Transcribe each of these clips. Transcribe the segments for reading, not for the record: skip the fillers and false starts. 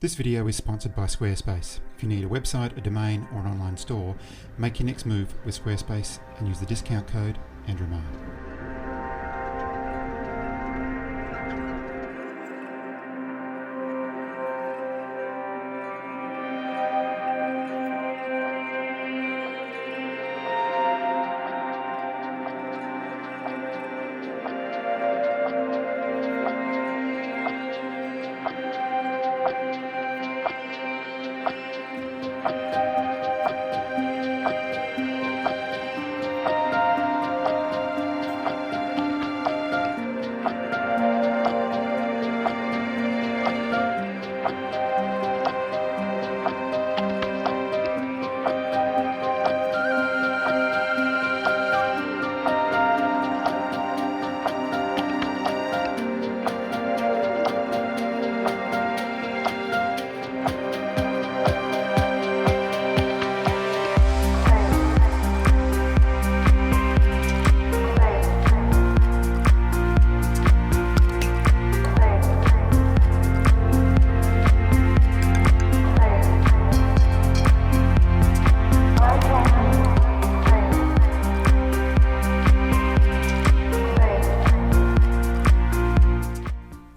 This video is sponsored by Squarespace. If you need a website, a domain, or an online store, make your next move with Squarespace and use the discount code AndrewMarr.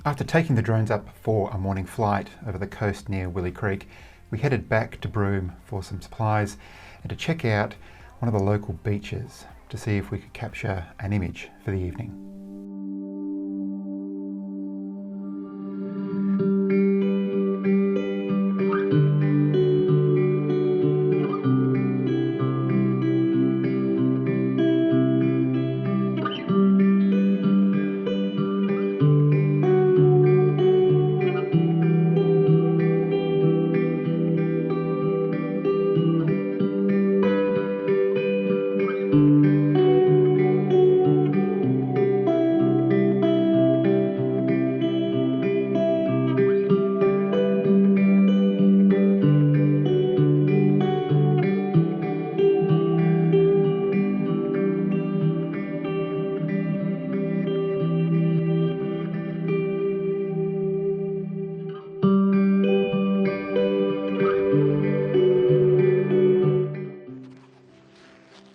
After taking the drones up for a morning flight over the coast near Willie Creek, we headed back to Broome for some supplies and to check out one of the local beaches to see if we could capture an image for the evening.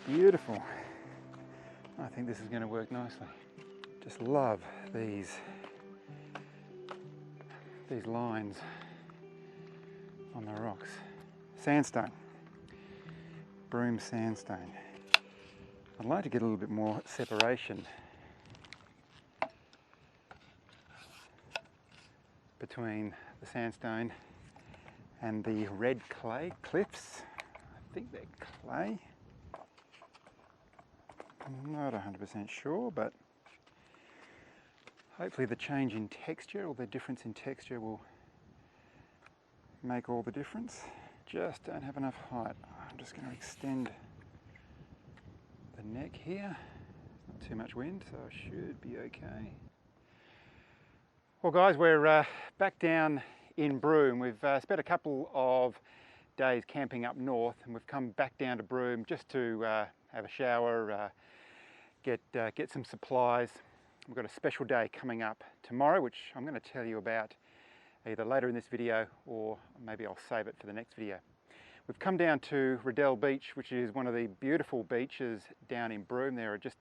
Beautiful. I think this is going to work nicely. Just love these lines on the rocks. Sandstone. Broome sandstone. I'd like to get a little bit more separation between the sandstone and the red clay cliffs. I think they're clay. I'm not 100% sure, but hopefully the change in texture or the difference in texture will make all the difference. Just don't have enough height. I'm just going to extend the neck here. Not too much wind, so I should be okay. Well guys, we're back down in Broome. We've spent a couple of days camping up north and we've come back down to Broome just to have a shower, get some supplies. We've got a special day coming up tomorrow, which I'm going to tell you about either later in this video or maybe I'll save it for the next video. We've come down to Riddell Beach, which is one of the beautiful beaches down in Broome. There are just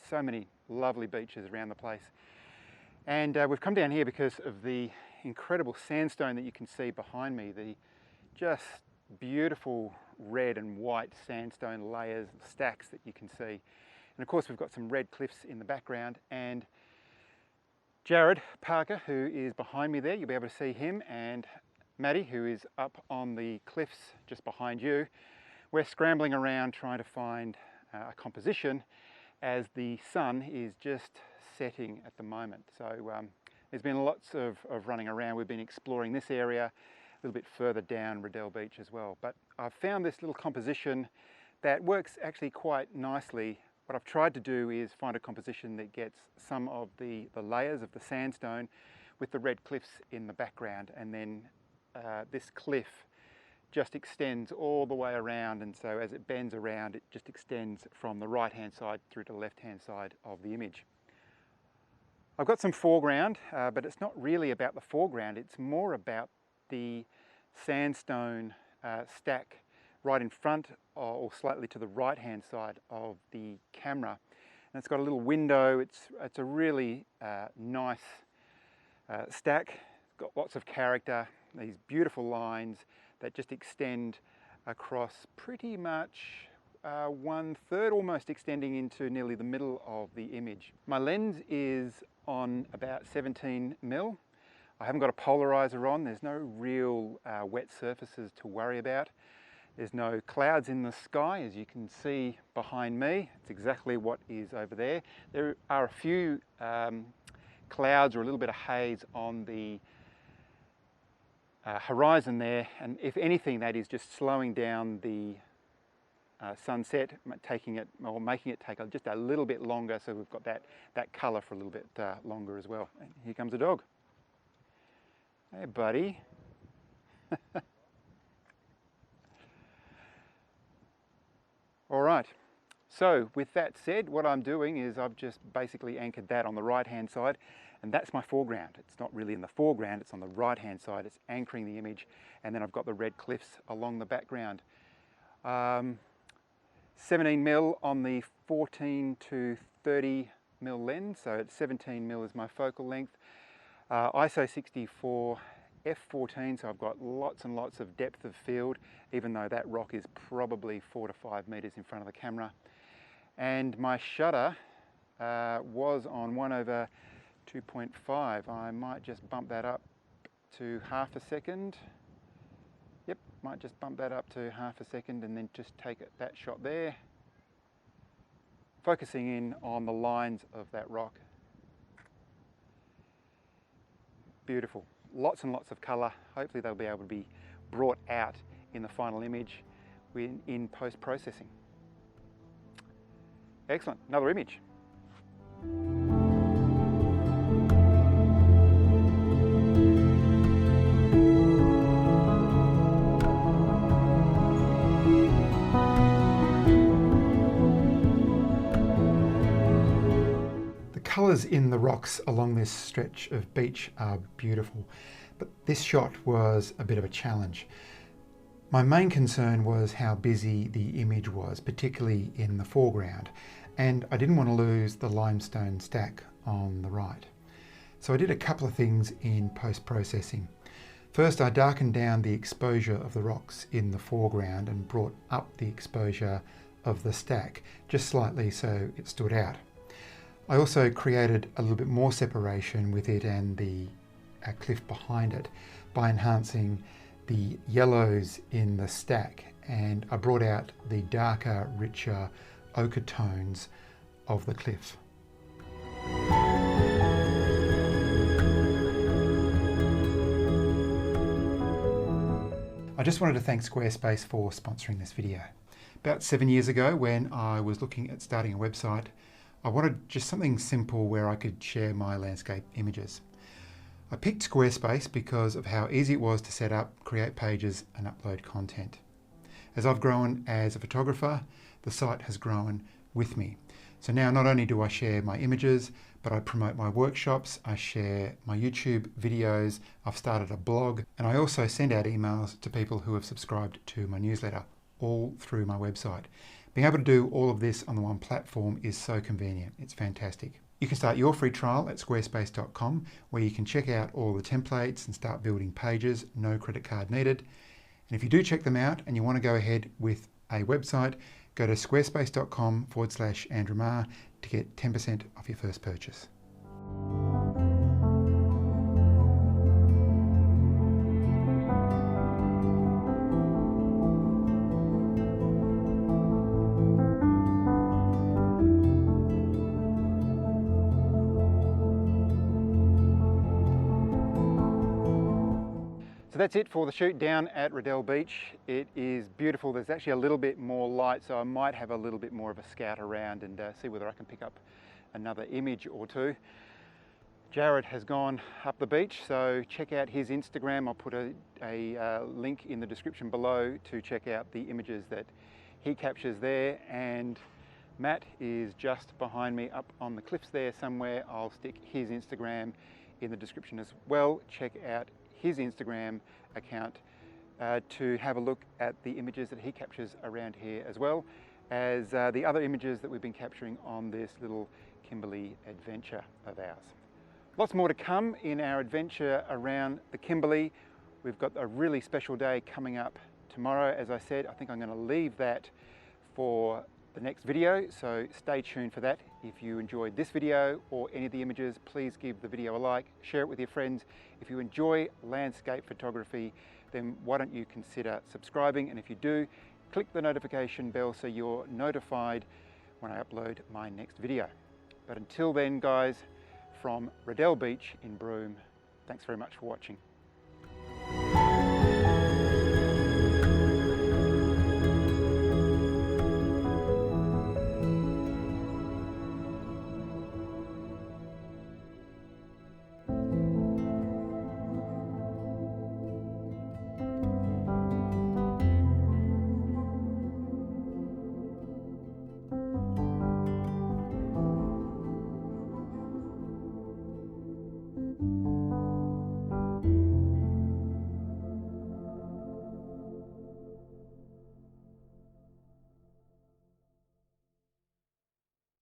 so many lovely beaches around the place. And we've come down here because of the incredible sandstone that you can see behind me, the just beautiful red and white sandstone layers, stacks that you can see. And of course we've got some red cliffs in the background, and Jarrad Parker, who is behind me there, you'll be able to see him, and Maddie, who is up on the cliffs just behind you. We're scrambling around trying to find a composition as the sun is just setting at the moment. So there's been lots of running around. We've been exploring this area, a little bit further down Riddell Beach as well. But I've found this little composition that works actually quite nicely. What I've tried to do is find a composition that gets some of the layers of the sandstone with the red cliffs in the background, and then this cliff just extends all the way around, and so as it bends around it just extends from the right hand side through to the left hand side of the image. I've got some foreground, but it's not really about the foreground, it's more about the sandstone stack right in front or slightly to the right hand side of the camera. And it's got a little window. It's a really nice stack. It's got lots of character, these beautiful lines that just extend across pretty much 1/3, almost extending into nearly the middle of the image. My lens is on about 17mm. I haven't got a polarizer on. There's no real wet surfaces to worry about. There's no clouds in the sky, as you can see behind me. It's exactly what is over there. There are a few clouds or a little bit of haze on the horizon there, and if anything, that is just slowing down the sunset, making it take just a little bit longer, so we've got that colour for a little bit longer as well. And here comes a dog. Hey, buddy. All right, so with that said, what I'm doing is I've just basically anchored that on the right hand side, and that's my foreground. It's not really in the foreground, it's on the right hand side. It's anchoring the image, and then I've got the red cliffs along the background. 17mm on the 14 to 30mm lens, so it's 17mm is my focal length. ISO 64 f14, so I've got lots and lots of depth of field, even though that rock is probably 4 to 5 meters in front of the camera. And my shutter was on 1/2.5. I might just bump that up to half a second. Yep, might just bump that up to half a second and then just take that shot there, focusing in on the lines of that rock. Beautiful. Lots and lots of colour. Hopefully they'll be able to be brought out in the final image in post-processing. Excellent. Another image. Colours in the rocks along this stretch of beach are beautiful, but this shot was a bit of a challenge. My main concern was how busy the image was, particularly in the foreground, and I didn't want to lose the limestone stack on the right. So I did a couple of things in post-processing. First, I darkened down the exposure of the rocks in the foreground and brought up the exposure of the stack just slightly so it stood out. I also created a little bit more separation with it and the cliff behind it by enhancing the yellows in the stack, and I brought out the darker, richer ochre tones of the cliff. I just wanted to thank Squarespace for sponsoring this video. About 7 years ago, when I was looking at starting a website, I wanted just something simple where I could share my landscape images. I picked Squarespace because of how easy it was to set up, create pages and upload content. As I've grown as a photographer, the site has grown with me. So now not only do I share my images, but I promote my workshops, I share my YouTube videos, I've started a blog, and I also send out emails to people who have subscribed to my newsletter, all through my website. Being able to do all of this on the one platform is so convenient. It's fantastic. You can start your free trial at squarespace.com, where you can check out all the templates and start building pages, no credit card needed. And if you do check them out and you want to go ahead with a website, go to squarespace.com/Andrew Marr to get 10% off your first purchase. So that's it for the shoot down at Riddell Beach. It is beautiful. There's actually a little bit more light, so I might have a little bit more of a scout around and see whether I can pick up another image or two. Jarrad has gone up the beach, so check out his Instagram. I'll put a link in the description below to check out the images that he captures there. And Matt is just behind me up on the cliffs there somewhere. I'll stick his Instagram in the description as well. Check out his Instagram account to have a look at the images that he captures around here, as well as the other images that we've been capturing on this little Kimberley adventure of ours. Lots more to come in our adventure around the Kimberley. We've got a really special day coming up tomorrow. As I said, I think I'm going to leave that for the next video, so stay tuned for that. If you enjoyed this video or any of the images, please give the video a like, share it with your friends. If you enjoy landscape photography, then why don't you consider subscribing, and if you do, click the notification bell so you're notified when I upload my next video. But until then, guys, from Riddell Beach in Broome, thanks very much for watching.